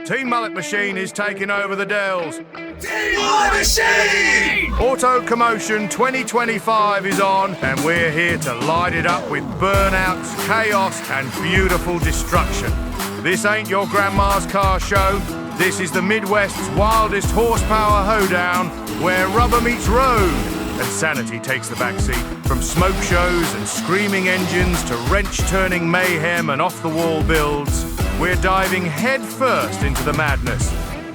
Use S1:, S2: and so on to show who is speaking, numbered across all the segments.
S1: Team Mullet Machine is taking over the Dells.
S2: Team Mullet Machine!
S1: Autocomotion 2025 is on, and we're here to light it up with burnouts, chaos, and beautiful destruction. This ain't your grandma's car show. This is the Midwest's wildest horsepower hoedown, where rubber meets road, and sanity takes the backseat. From smoke shows and screaming engines to wrench-turning mayhem and off-the-wall builds, we're diving head-first into the madness.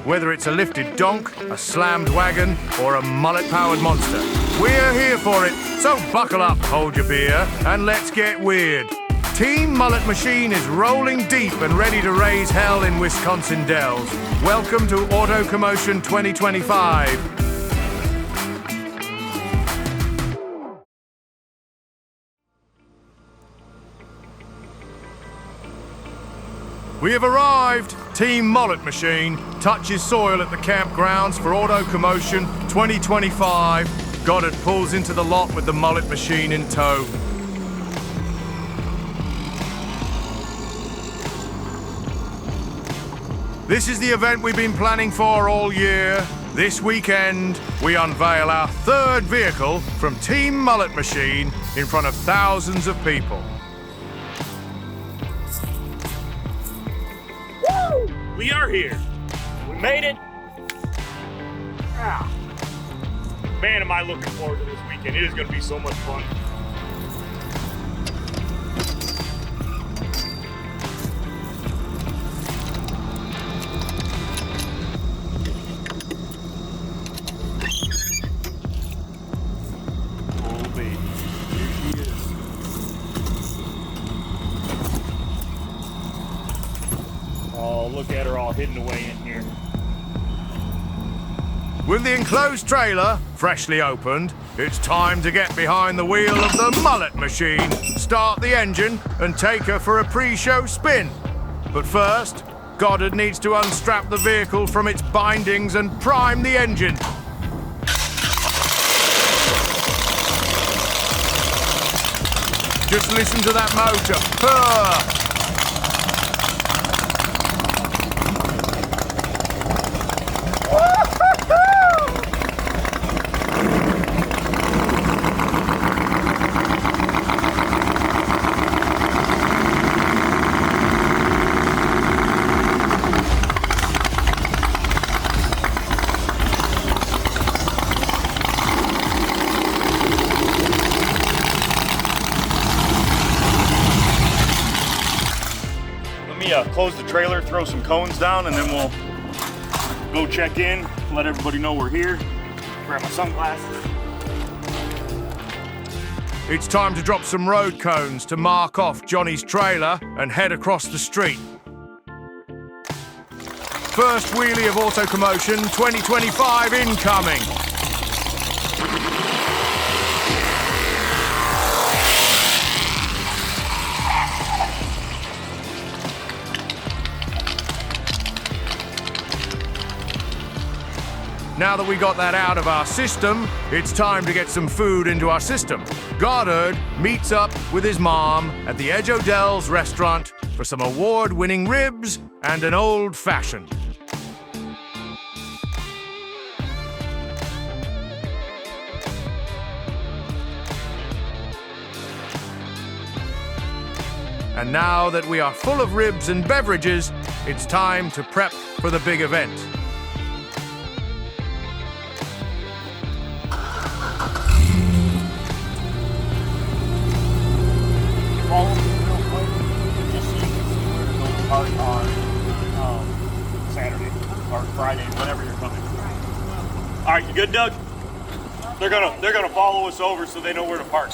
S1: Whether it's a lifted donk, a slammed wagon, or a mullet-powered monster, we're here for it. So buckle up, hold your beer, and let's get weird. Team Mullet Machine is rolling deep and ready to raise hell in Wisconsin Dells. Welcome to Autocomotion 2025. We have arrived! Team Mullet Machine touches soil at the campgrounds for Autocomotion 2025. Goddard pulls into the lot with the Mullet Machine in tow. This is the event we've been planning for all year. This weekend, we unveil our third vehicle from Team Mullet Machine in front of thousands of people.
S3: We are here. We made it. Man, am I looking forward to this weekend. It is going to be so much fun. Oh, baby. Here she is. Oh, look at her all hidden away in here.
S1: With the enclosed trailer freshly opened, it's time to get behind the wheel of the Mullet Machine, start the engine, and take her for a pre-show spin. But first, Goddard needs to unstrap the vehicle from its bindings and prime the engine. Just listen to that motor. Purr.
S3: Close the trailer, throw some cones down, and then we'll go check in, let everybody know we're here. Grab my sunglasses.
S1: It's time to drop some road cones to mark off Johnny's trailer and head across the street. First wheelie of Autocomotion 2025 incoming. Now that we got that out of our system, it's time to get some food into our system. Goddard meets up with his mom at the Edge O'Dell's restaurant for some award-winning ribs and an old-fashioned. And now that we are full of ribs and beverages, it's time to prep for the big event.
S3: On Saturday or Friday, whenever you're coming. All right, you good, Doug? They're gonna follow us over so they know where to park.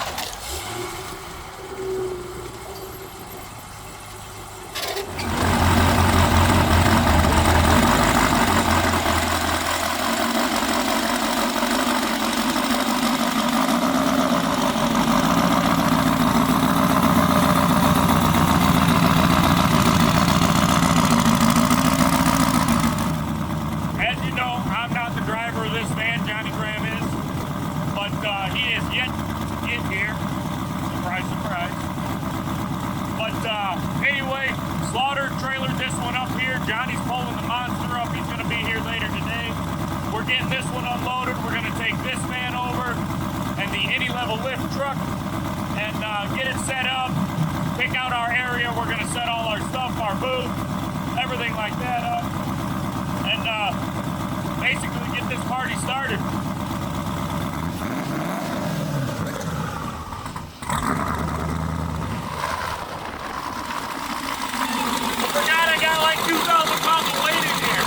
S3: Anyway, Slaughter trailered this one up here. Johnny's pulling the getting this one unloaded. We're gonna take this van over and the any level lift truck and get it set up, pick out our area. We're gonna set all our stuff, our booth, everything like that up, and basically get this party started. Forgot I got like 2,000 pounds of weight in here.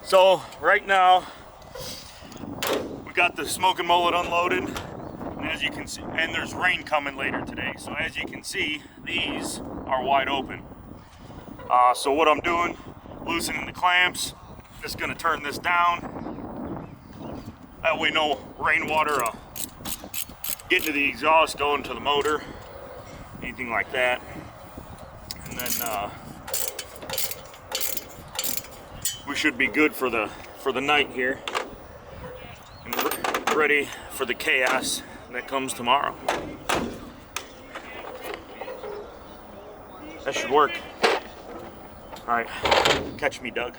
S3: So right now we got the smoking mullet unloaded, and as you can see, and there's rain coming later today. So as you can see, these are wide open. So what I'm doing, loosening the clamps, just gonna turn this down. That way no rainwater getting to the exhaust, going to the motor, anything like that. And then we should be good for the night here, and ready for the chaos that comes tomorrow. That should work. All right, catch me, Doug.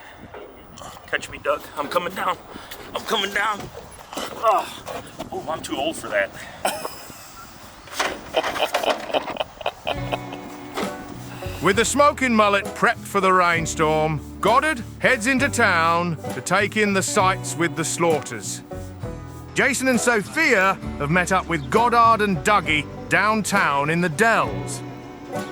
S3: Catch me, Doug. I'm coming down. I'm coming down. Oh, I'm too old for that.
S1: With the smoking mullet prepped for the rainstorm, Goddard heads into town to take in the sights with the slaughters. Jason and Sophia have met up with Goddard and Dougie downtown in the Dells.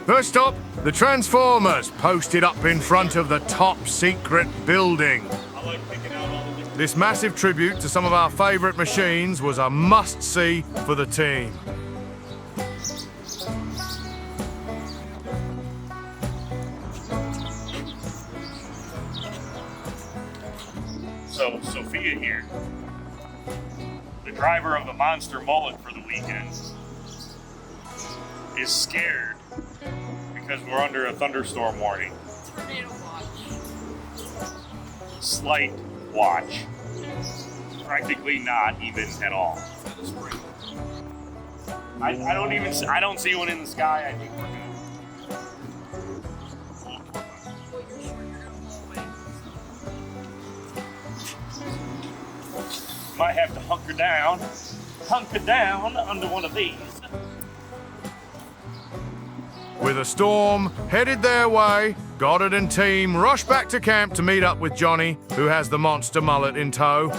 S1: First stop, the Transformers, posted up in front of the top secret building. This massive tribute to some of our favourite machines was a must-see for the team.
S3: So, Sophia here, the driver of the Monster Mullet for the weekend, is scared because we're under a thunderstorm warning.
S4: Tornado watch.
S3: Slight watch. Practically not even at all. I don't see one in the sky. I think we're good. Might have to hunker down under one of these.
S1: With a storm headed their way, Goddard and team rush back to camp to meet up with Johnny, who has the Monster Mullet in tow.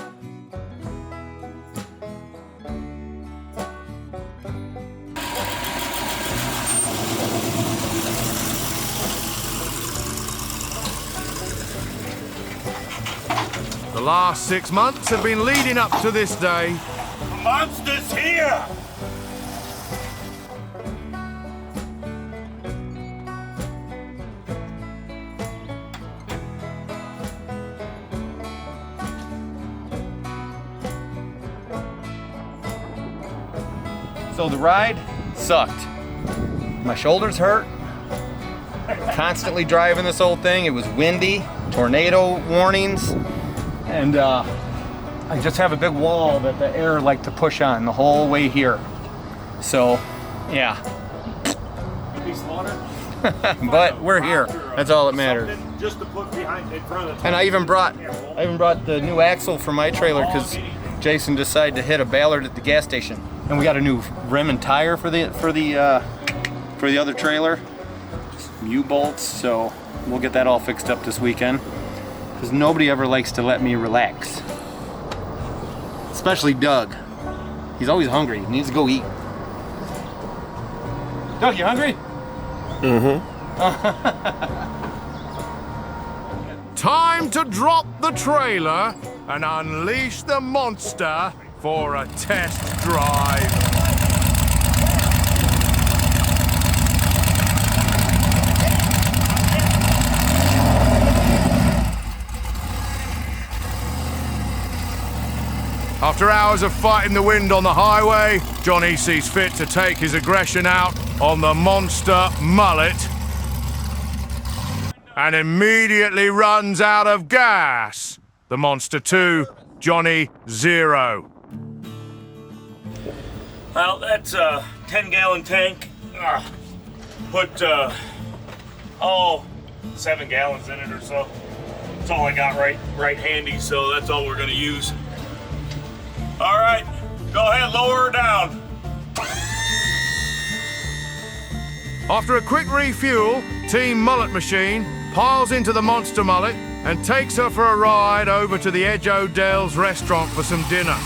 S1: The last 6 months have been leading up to this day.
S3: The monster's here!
S5: So the ride sucked. My shoulders hurt. Constantly driving this old thing. It was windy, tornado warnings, and I just have a big wall that the air liked to push on the whole way here. So, yeah. But we're here. That's all that matters.
S3: Just to put behind in front of the
S5: And I even brought the new axle for my trailer because Jason decided to hit a Ballard at the gas station. And we got a new rim and tire for the other trailer, some U-bolts, so we'll get that all fixed up this weekend. Because nobody ever likes to let me relax, especially Doug. He's always hungry. He needs to go eat. Doug, you hungry?
S1: Time to drop the trailer and unleash the monster for a test drive. After hours of fighting the wind on the highway, Johnny sees fit to take his aggression out on the Monster Mullet and immediately runs out of gas. The Monster 2, Johnny 0.
S3: Well, that's a 10-gallon tank. Put 7 gallons in it or so. That's all I got right handy, so that's all we're gonna use. All right, go ahead, lower her down.
S1: After a quick refuel, Team Mullet Machine piles into the Monster Mullet and takes her for a ride over to the Edge O'Dell's restaurant for some dinner.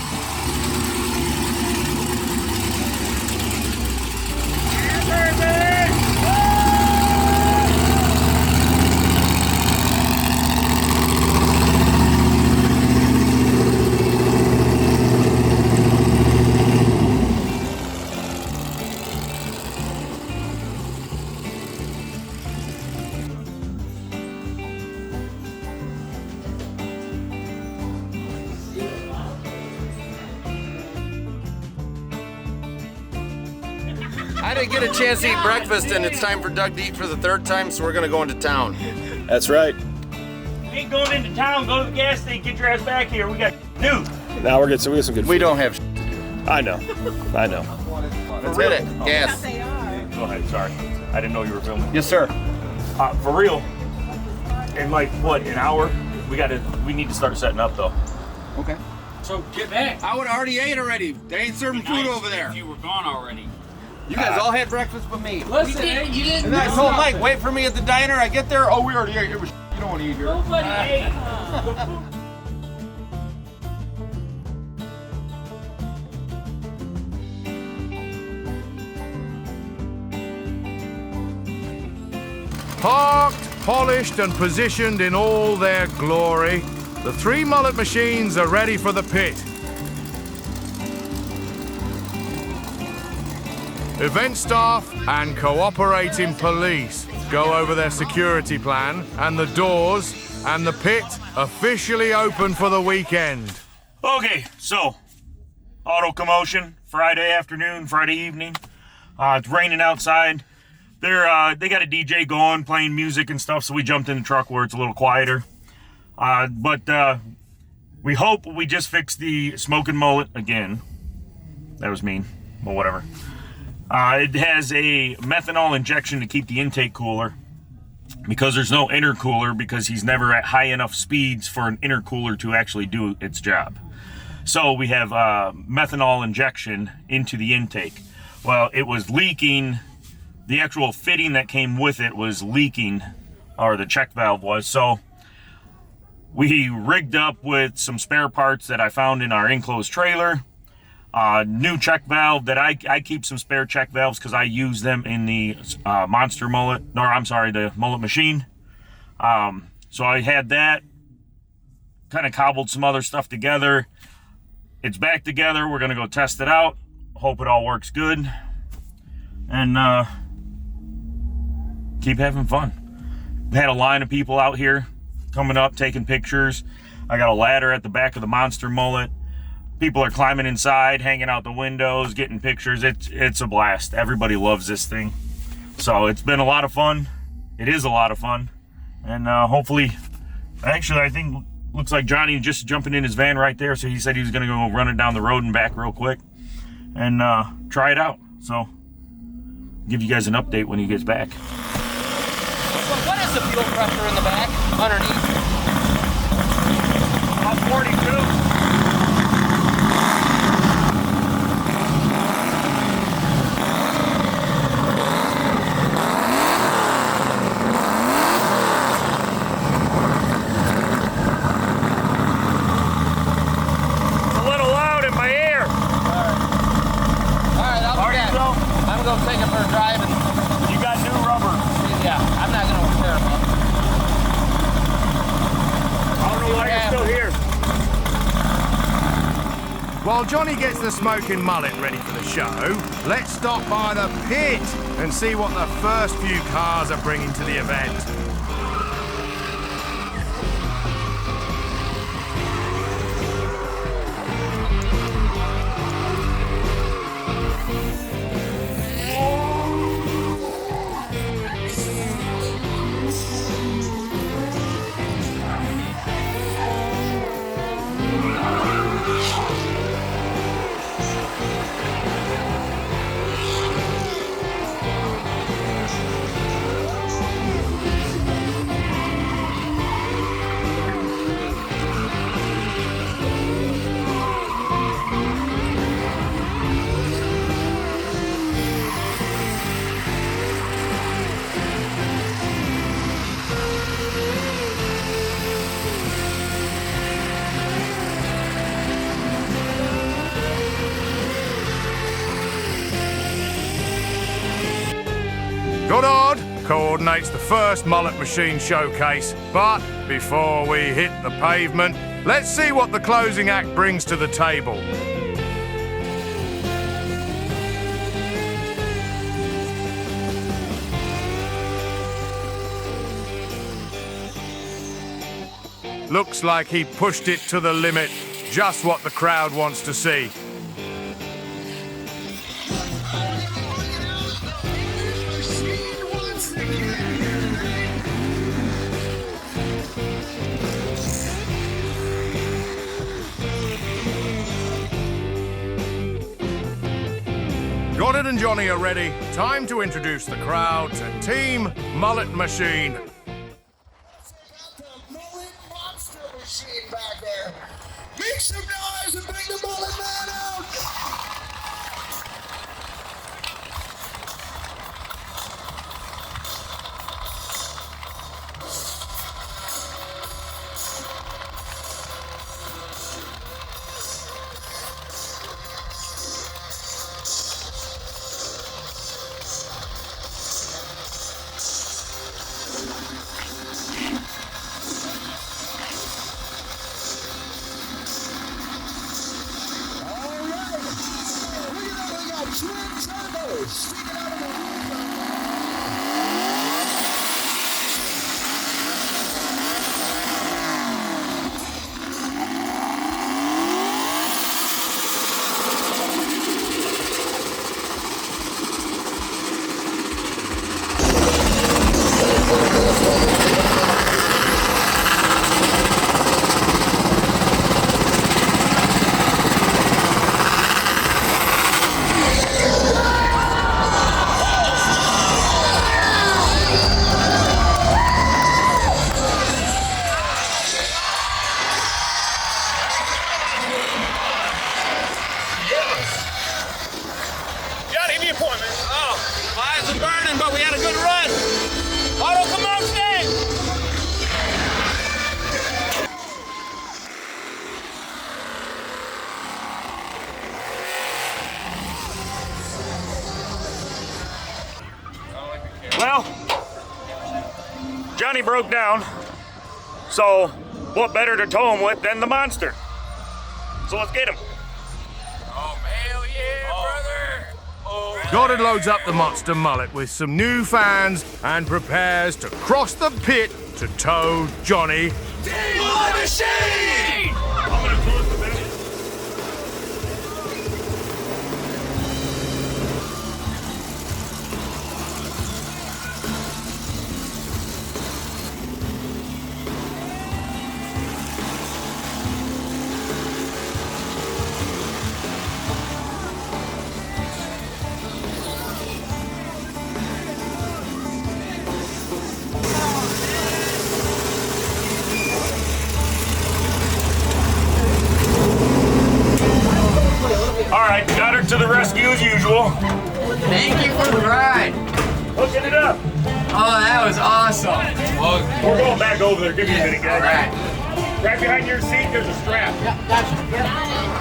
S5: I didn't get a chance to eat breakfast, and it's time for Doug to eat for the 3rd time, so we're gonna go into town.
S4: That's right.
S3: We ain't going into town. Go to the gas station. Get your ass back here. We got do.
S4: Now we got some good
S5: We
S4: food.
S5: don't have
S4: I know.
S5: Let's hit it. Gas.
S3: Go ahead. Sorry, I didn't know you were filming.
S5: Yes, sir.
S3: For real. In like what, an hour? We need to start setting up though.
S5: Okay.
S6: So get back.
S5: I would already ate already. They ain't serving food over there.
S6: If you were gone already.
S5: You guys all had breakfast but me.
S6: Listen, you didn't.
S5: And I told Mike, wait for me at the diner. I get there. Oh, we already ate. It was you don't want to eat here.
S6: Nobody ate.
S1: Parked, polished and positioned in all their glory, the 3 Mullet Machines are ready for the pit. Event staff and cooperating police go over their security plan, and the doors and the pit officially open for the weekend.
S3: Okay, so Autocomotion, Friday afternoon, Friday evening. It's raining outside. They got a DJ going, playing music and stuff, so we jumped in the truck where it's a little quieter. But we hope we just fixed the smoking mullet again. That was mean, but whatever. It has a methanol injection to keep the intake cooler because there's no intercooler because he's never at high enough speeds for an intercooler to actually do its job. So we have methanol injection into the intake. Well, it was leaking. The actual fitting that came with it was leaking, or the check valve was. So we rigged up with some spare parts that I found in our enclosed trailer. New check valve that I keep some spare check valves because I use them in the Monster Mullet, or I'm sorry, the Mullet Machine. So I had that, kind of cobbled some other stuff together. It's back together. We're gonna go test it out. Hope it all works good, and keep having fun. We had a line of people out here coming up, taking pictures. I got a ladder at the back of the Monster Mullet. People are climbing inside, hanging out the windows, getting pictures. It's a blast. Everybody loves this thing. So it's been a lot of fun. It is a lot of fun. And hopefully, actually, I think, looks like Johnny just jumping in his van right there. So he said he was gonna go run it down the road and back real quick and try it out. So give you guys an update when he gets back.
S5: So what is the fuel pressure in the back underneath?
S3: About 42.
S5: Take it for a drive and
S3: You got new rubber.
S5: yeah, I'm not gonna repair it.
S3: I don't know why you're still here.
S1: While Johnny gets the smoking mullet ready for the show, let's stop by the pit and see what the first few cars are bringing to the event. coordinates the first Mullet Machine showcase. But before we hit the pavement, let's see what the closing act brings to the table. Looks like he pushed it to the limit, just what the crowd wants to see. Gordon and Johnny are ready. Time to introduce the crowd to Team Mullet Machine.
S2: Monster Machine back there. Make some noise and bring the Mullet Man out!
S6: Eyes are burning, but we had a good run. Autocomotion!
S3: Well, Johnny broke down, so what better to tow him with than the monster? So let's get him.
S6: Oh, hell yeah, brother! Oh.
S1: Gordon loads up the Monster Mullet with some new fans and prepares to cross the pit to tow Johnny.
S2: Team Mullet Machine!
S3: I'm gonna close the bed. All right, got her to the rescue as usual.
S7: Thank you for the ride.
S3: Hooking it up.
S7: Oh, that was awesome.
S3: We're going back over there. Give me a minute,
S7: All
S3: guys.
S7: right.
S3: Right behind your seat, there's a strap.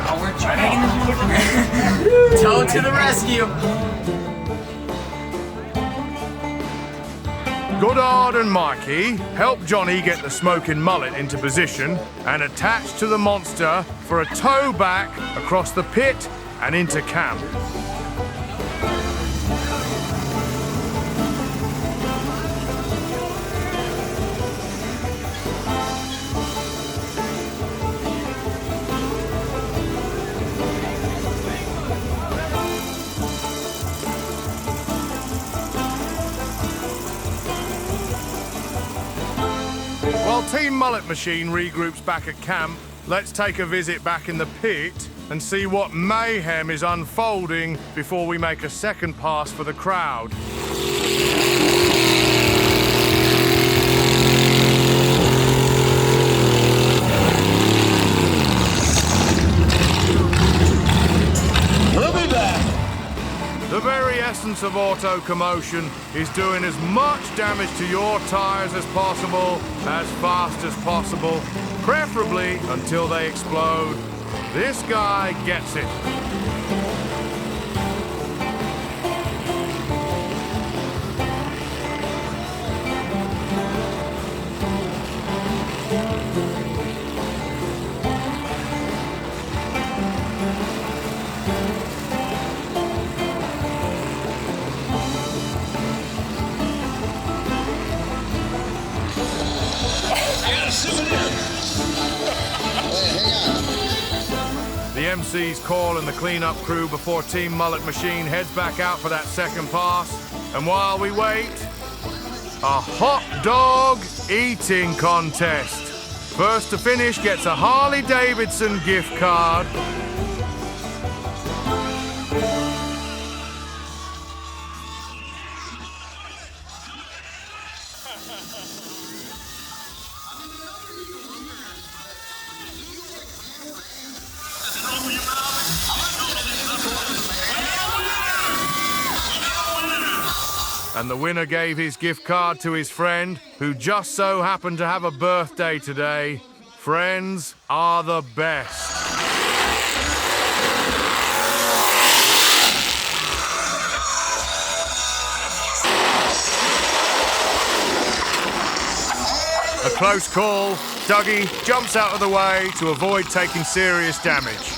S7: Oh, we're trying. Tow to the rescue.
S1: Goddard and Mikey help Johnny get the smoking mullet into position and attach to the monster for a tow back across the pit and into camp. While Team Mullet Machine regroups back at camp, let's take a visit back in the pit and see what mayhem is unfolding before we make a second pass for the crowd.
S2: We'll be back.
S1: The very essence of Autocomotion is doing as much damage to your tires as possible, as fast as possible, preferably until they explode. This guy gets it. MC's call and the cleanup crew before Team Mullet Machine heads back out for that second pass. And while we wait, a hot dog eating contest. First to finish gets a Harley Davidson gift card. And the winner gave his gift card to his friend, who just so happened to have a birthday today. Friends are the best. A close call. Dougie jumps out of the way to avoid taking serious damage.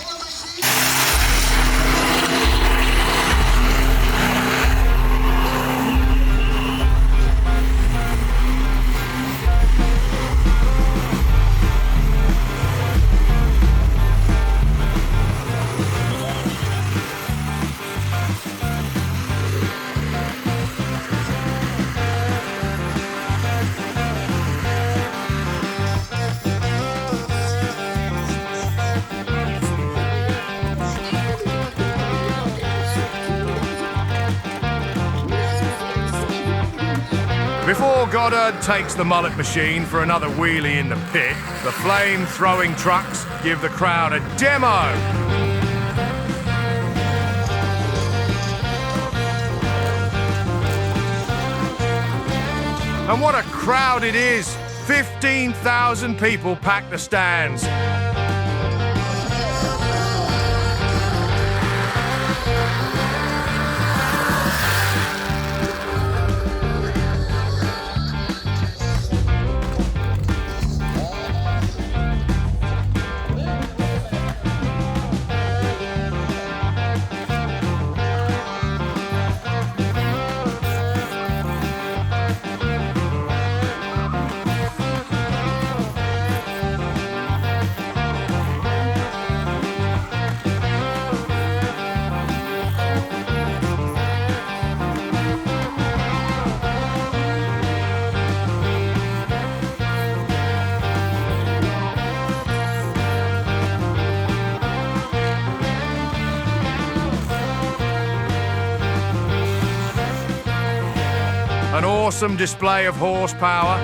S1: Before Goddard takes the mullet machine for another wheelie in the pit, the flame-throwing trucks give the crowd a demo. And what a crowd it is! 15,000 people pack the stands. An awesome display of horsepower.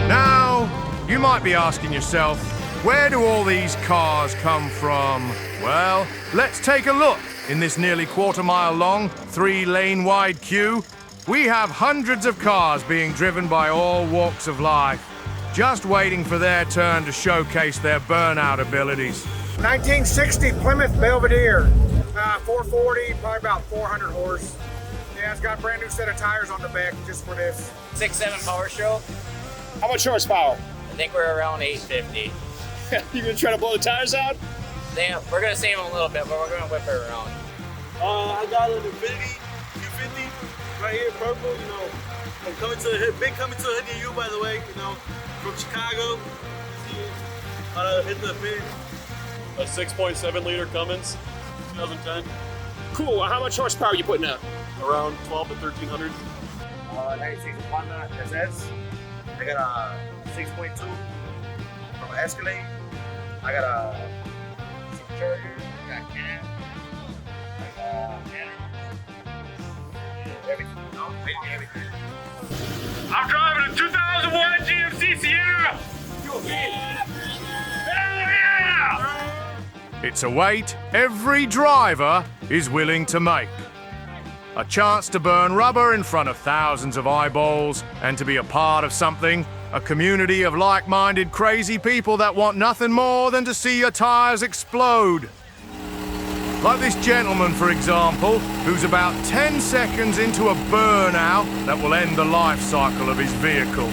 S1: Now, you might be asking yourself, where do all these cars come from? Well, let's take a look. In this nearly quarter-mile long, 3-lane wide queue, we have hundreds of cars being driven by all walks of life, just waiting for their turn to showcase their burnout abilities.
S8: 1960 Plymouth Belvedere, 440, probably about 400 horse. Yeah, it's got a brand new set of tires on the back just for this.
S7: 6.7 power stroke.
S4: How much horsepower?
S7: I think we're around 850.
S4: You gonna try to blow the tires out?
S7: Damn, we're gonna save them a little bit, but we're gonna whip it around.
S9: I got an Infinity 250 right here, purple. You know, I'm coming to the hood, big coming to the hood near you, by the way. You know, from Chicago. Hit the pit.
S10: A 6.7 liter Cummins, 2010.
S4: Cool. How much horsepower are you putting out?
S10: Around 12 to 1300.
S8: 96 Honda SS. I got a 6.2 from Escalade. I got a Supercharger. I got cam. I got everything. No, everything.
S6: I'm driving a 2001 GMC Sierra. Hell yeah!
S1: It's a weight every driver is willing to make. A chance to burn rubber in front of thousands of eyeballs and to be a part of something, a community of like-minded crazy people that want nothing more than to see your tires explode. Like this gentleman, for example, who's about 10 seconds into a burnout that will end the life cycle of his vehicle.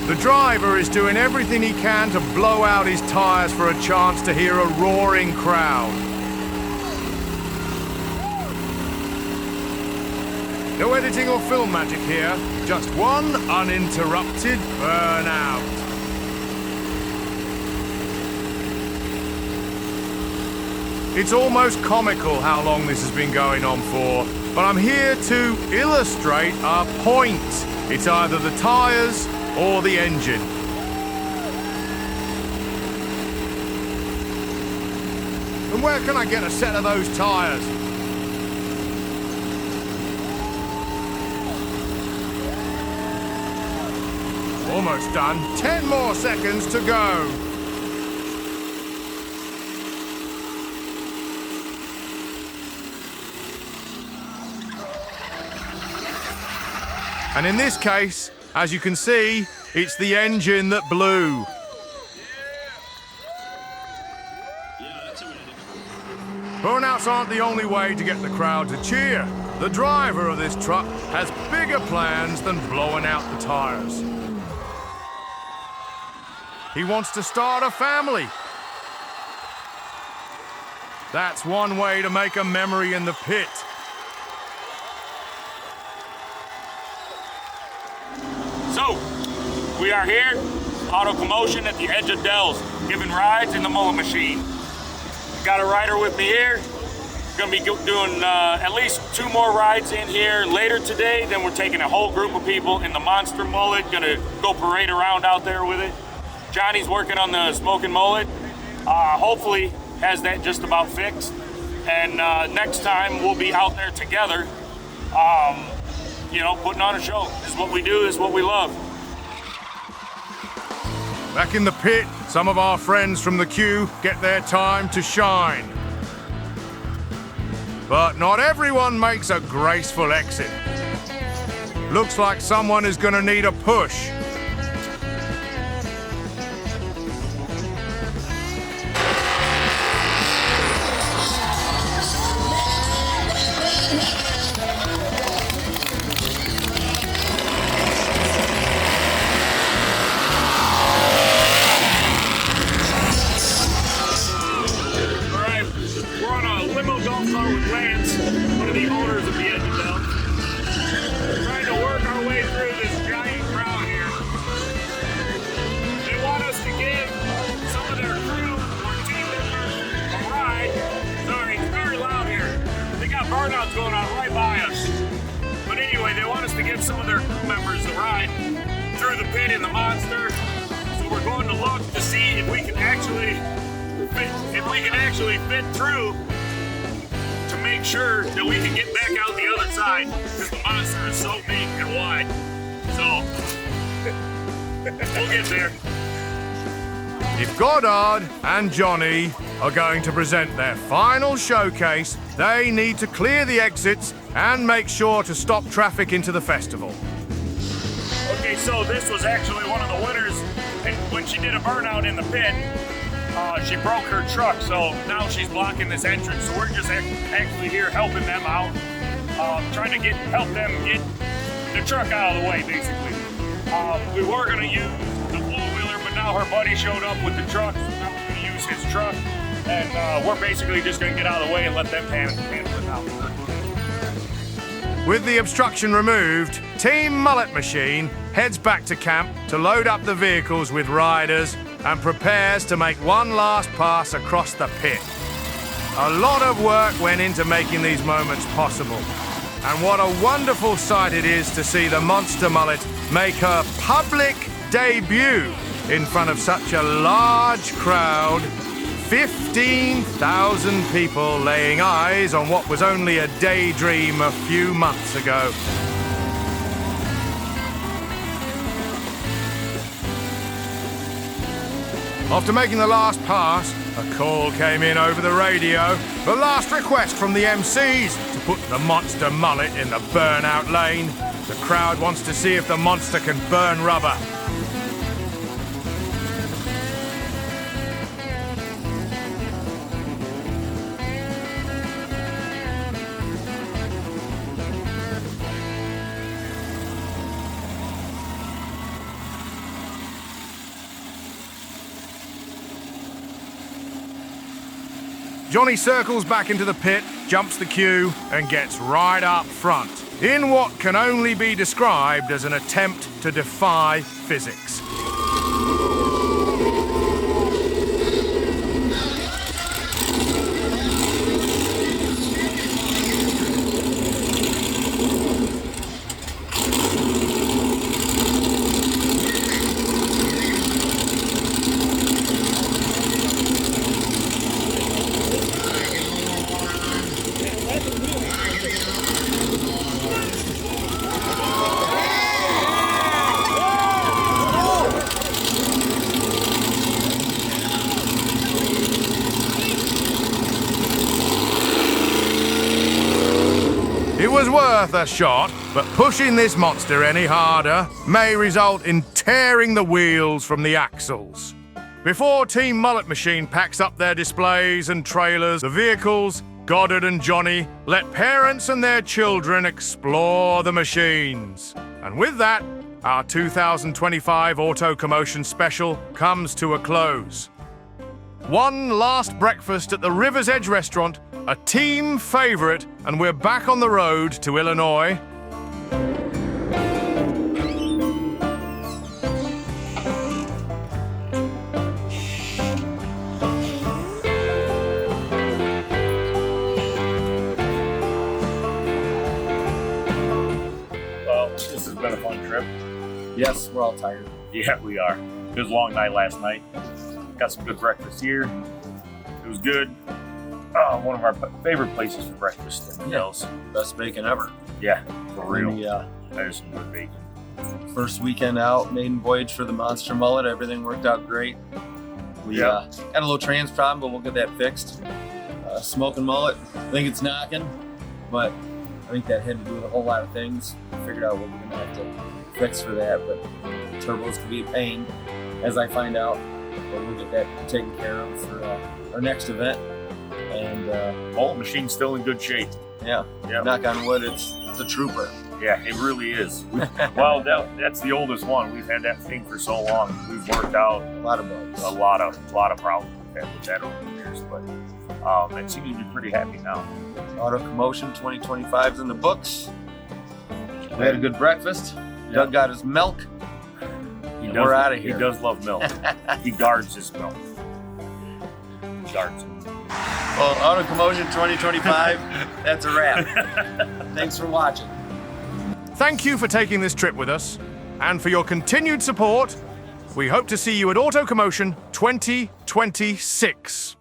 S1: The driver is doing everything he can to blow out his tires for a chance to hear a roaring crowd. No editing or film magic here, just one uninterrupted burnout. It's almost comical how long this has been going on for, but I'm here to illustrate a point. It's either the tyres or the engine. And where can I get a set of those tyres? Almost done. 10 more seconds to go. And in this case, as you can see, it's the engine that blew. Burnouts aren't the only way to get the crowd to cheer. The driver of this truck has bigger plans than blowing out the tyres. He wants to start a family. That's one way to make a memory in the pit.
S3: So, we are here, Autocomotion at the edge of Dells, giving rides in the Mullet Machine. Got a rider with me here. Gonna be doing at least 2 more rides in here later today. Then we're taking a whole group of people in the Monster Mullet, gonna go parade around out there with it. Johnny's working on the smoking mullet. Hopefully has that just about fixed. And next time we'll be out there together, you know, putting on a show. This is what we do, this is what we love.
S1: Back in the pit, some of our friends from the queue get their time to shine. But not everyone makes a graceful exit. Looks like someone is gonna need a push.
S3: With Lance, one of the owners of the Edge of Dells, trying to work our way through this giant crowd here. They want us to give some of their crew or team members a ride. Sorry, it's very loud here. They got burnouts going on right by us. But anyway, they want us to give some of their crew members a ride through the pit in the Monster. So we're going to look to see if we can actually fit through, to make sure that we can get back out the other side, because the Monster is so big and wide. So, we'll get there.
S1: If Goddard and Johnny are going to present their final showcase, they need to clear the exits and make sure to stop traffic into the festival.
S3: Okay, so this was actually one of the winners, and when she did a burnout in the pit, she broke her truck, so now she's blocking this entrance. So we're just actually here helping them out, trying to help them get the truck out of the way, basically. We were going to use the four-wheeler, but now her buddy showed up with the truck, so now we're going to use his truck, and we're basically just going to get out of the way and let them handle it out.
S1: With the obstruction removed, Team Mullet Machine heads back to camp to load up the vehicles with riders and prepares to make one last pass across the pit. A lot of work went into making these moments possible. And what a wonderful sight it is to see the Monster Mullet make her public debut in front of such a large crowd. 15,000 people laying eyes on what was only a daydream a few months ago. After making the last pass, a call came in over the radio. The last request from the MCs to put the Monster Mullet in the burnout lane. The crowd wants to see if the monster can burn rubber. Johnny circles back into the pit, jumps the queue, and gets right up front, in what can only be described as an attempt to defy physics. was worth a shot, but pushing this monster any harder may result in tearing the wheels from the axles. Before Team Mullet Machine packs up their displays and trailers, the vehicles, Goddard and Johnny let parents and their children explore the machines. And with that, our 2025 Autocomotion special comes to a close. One last breakfast at the River's Edge restaurant, a team favorite, and we're back on the road to Illinois.
S3: Well, this has been a fun trip.
S5: Yes, we're all tired.
S3: Yeah, we are. It was a long night last night. Got some good breakfast here. It was good. One of our favorite places for breakfast in the hills.
S5: Best bacon ever.
S3: Yeah, for real.
S5: Yeah.
S3: That is some good bacon.
S5: First weekend out, maiden voyage for the Monster Mullet. Everything worked out great. We got a little trans problem, but we'll get that fixed. Smoking mullet, I think it's knocking, but I think that had to do with a whole lot of things. We figured out what we're gonna have to fix for that, but turbos could be a pain, as I find out. But we'll get that taken care of for our next event. And
S3: Mullet Machine's still in good shape.
S5: yeah, knock on wood, it's a trooper.
S3: Yeah, it really is. Well, that's the oldest one. We've had that thing for so long. We've worked out
S5: A lot of bugs.
S3: a lot of problems we've had with that over the years, but it seems to be pretty happy now.
S5: Autocomotion 2025 is in the books. We had a good breakfast. Doug got his milk. We're out of here.
S3: He does love milk. He guards his milk. He guards it.
S5: Well, Autocomotion 2025, that's a wrap. Thanks for watching.
S1: Thank you for taking this trip with us, and for your continued support. We hope to see you at Autocomotion 2026.